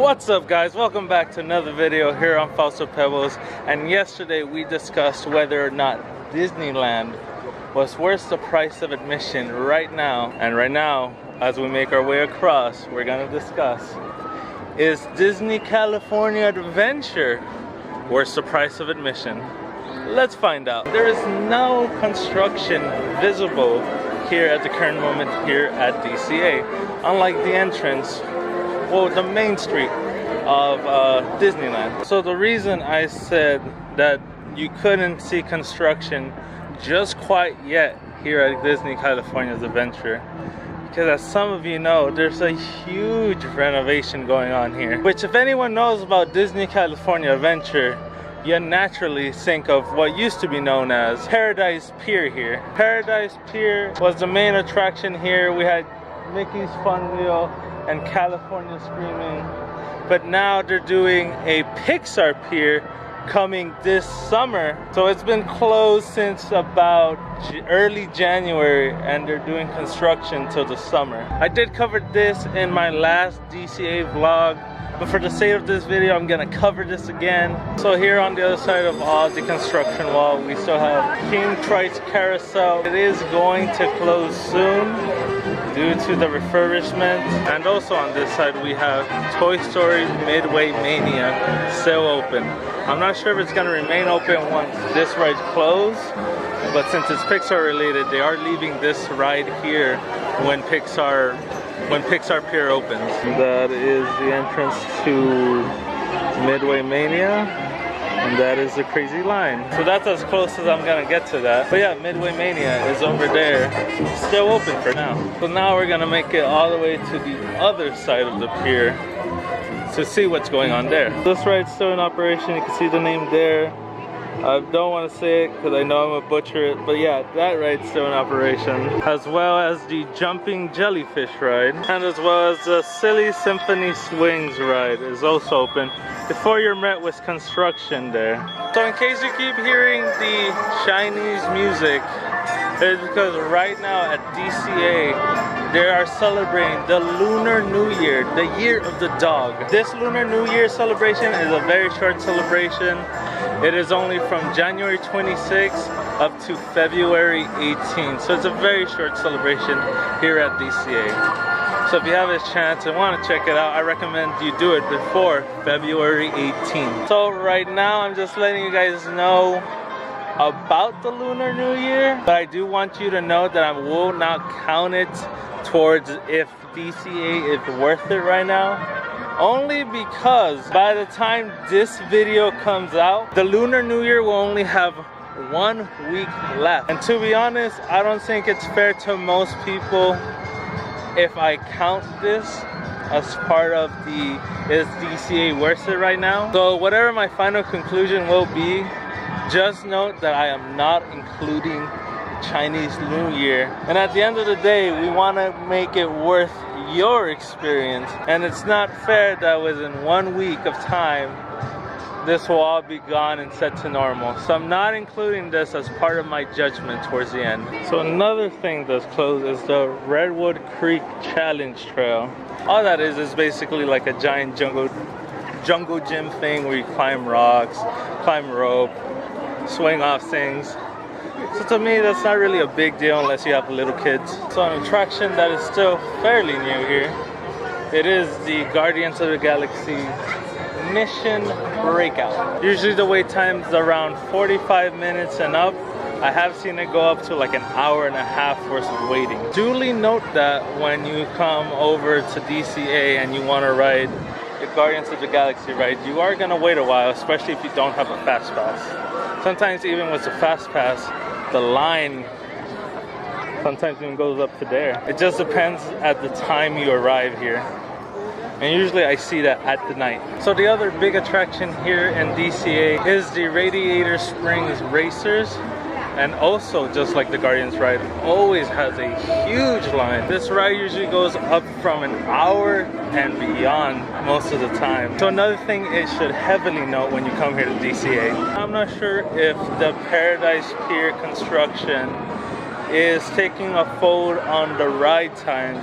What's up, guys? Welcome back to another video here on Fossil Pebbles. And yesterday we discussed whether or not Disneyland was worth the price of admission right now. And right now, as we make our way across, we're gonna discuss, is Disney California Adventure worth the price of admission? Let's find out. There is no construction visible here at the current moment here at DCA, unlike the entrance, well, the main street of Disneyland. So the reason I said that you couldn't see construction just quite yet here at Disney California's Adventure, because as some of you know, there's a huge renovation going on here, which if anyone knows about Disney California Adventure, you naturally think of what used to be known as Paradise Pier here. Paradise Pier was the main attraction here. We had Mickey's Fun Wheel and California Screaming, but now they're doing a Pixar Pier coming this summer. So it's been closed since about early January, and they're doing construction till the summer. I did cover this in my last DCA vlog, but for the sake of this video, I'm gonna cover this again. So here on the other side of the construction wall, we still have King Trite's Carousel. It is going to close soon due to the refurbishment. And also on this side, we have Toy Story Midway Mania still open. I'm not sure if it's gonna remain open once this ride's closed, but since it's Pixar related, they are leaving this ride here when Pixar Pier opens. That is the entrance to Midway Mania, and that is the crazy line. So that's as close as I'm gonna get to that. But yeah, Midway Mania is over there, still open for now. So now we're gonna make it all the way to the other side of the pier to see what's going on there. This ride's still in operation. You can see the name there. I don't want to say it because I know I'm gonna butcher it, but yeah, that ride's still in operation, as well as the Jumping Jellyfish ride, and as well as the Silly Symphony Swings ride is also open before you're met with construction there. So in case you keep hearing the Chinese music, it's because right now at DCA they are celebrating the Lunar New Year, the Year of the Dog. This Lunar New Year celebration is a very short celebration. It is only from January 26th up to February 18th. So it's a very short celebration here at DCA. So if you have a chance and want to check it out, I recommend you do it before February 18th. So right now I'm just letting you guys know about the Lunar New Year, but I do want you to know that I will not count it towards if DCA is worth it right now. Only because by the time this video comes out, the Lunar New Year will only have 1 week left. And to be honest, I don't think it's fair to most people if I count this as part of the is DCA worth it right now. So whatever my final conclusion will be, just note that I am not including Chinese New Year. And at the end of the day, we want to make it worth your experience, and it's not fair that within 1 week of time this will all be gone and set to normal. So I'm not including this as part of my judgment towards the end. So another thing that's closed is the Redwood Creek Challenge Trail. All that is basically like a giant jungle gym thing where you climb rocks, climb rope, swing off things. So to me, that's not really a big deal unless you have little kids. So an attraction that is still fairly new here, it is the Guardians of the Galaxy Mission Breakout. Usually the wait time is around 45 minutes and up. I have seen it go up to like an hour and a half worth of waiting. Duly note that when you come over to DCA and you want to ride the Guardians of the Galaxy ride, you are going to wait a while, especially if you don't have a fast pass. Sometimes even with the fast pass, the line sometimes even goes up to there. It just depends at the time you arrive here. And usually I see that at the night. So the other big attraction here in DCA is the Radiator Springs Racers. And also, just like the Guardians ride, always has a huge line. This ride usually goes up from an hour and beyond most of the time. So another thing it should heavily note when you come here to DCA, I'm not sure if the Paradise Pier construction is taking a fold on the ride times,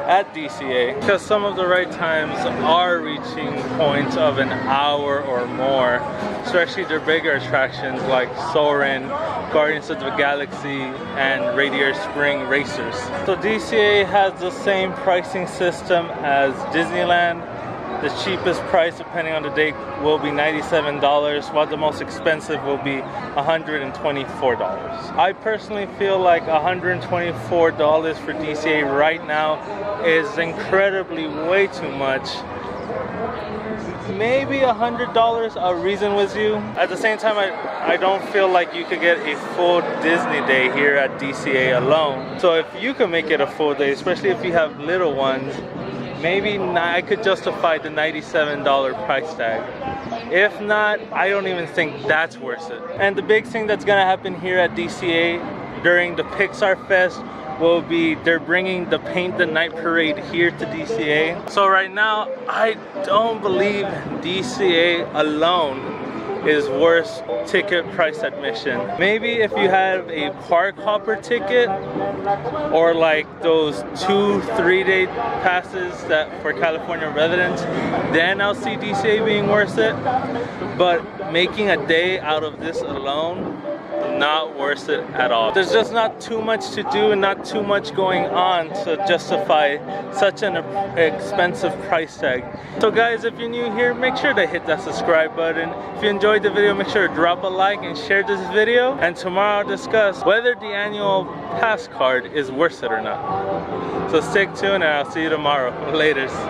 at DCA, because some of the ride times are reaching points of an hour or more, especially their bigger attractions like Soarin', Guardians of the Galaxy, and Radiator Spring Racers. So DCA has the same pricing system as Disneyland. The cheapest price, depending on the date, will be $97, while the most expensive will be $124. I personally feel like $124 for DCA right now is incredibly way too much. Maybe $100 a reason with you. At the same time, I don't feel like you could get a full Disney day here at DCA alone. So if you can make it a full day, especially if you have little ones, maybe I could justify the $97 price tag. If not, I don't even think that's worth it. And the big thing that's gonna happen here at DCA during the Pixar Fest will be they're bringing the Paint the Night Parade here to DCA. So right now, I don't believe DCA alone is worth ticket price admission. Maybe if you have a park hopper ticket or like those 2-3 day passes that for California residents, then I'll see DCA being worth it. But making a day out of this alone, not worth it at all. There's just not too much to do and not too much going on to justify such an expensive price tag. So guys, if you're new here, make sure to hit that subscribe button. If you enjoyed the video, make sure to drop a like and share this video. And tomorrow I'll discuss whether the annual pass card is worth it or not. So stay tuned and I'll see you tomorrow. Laters.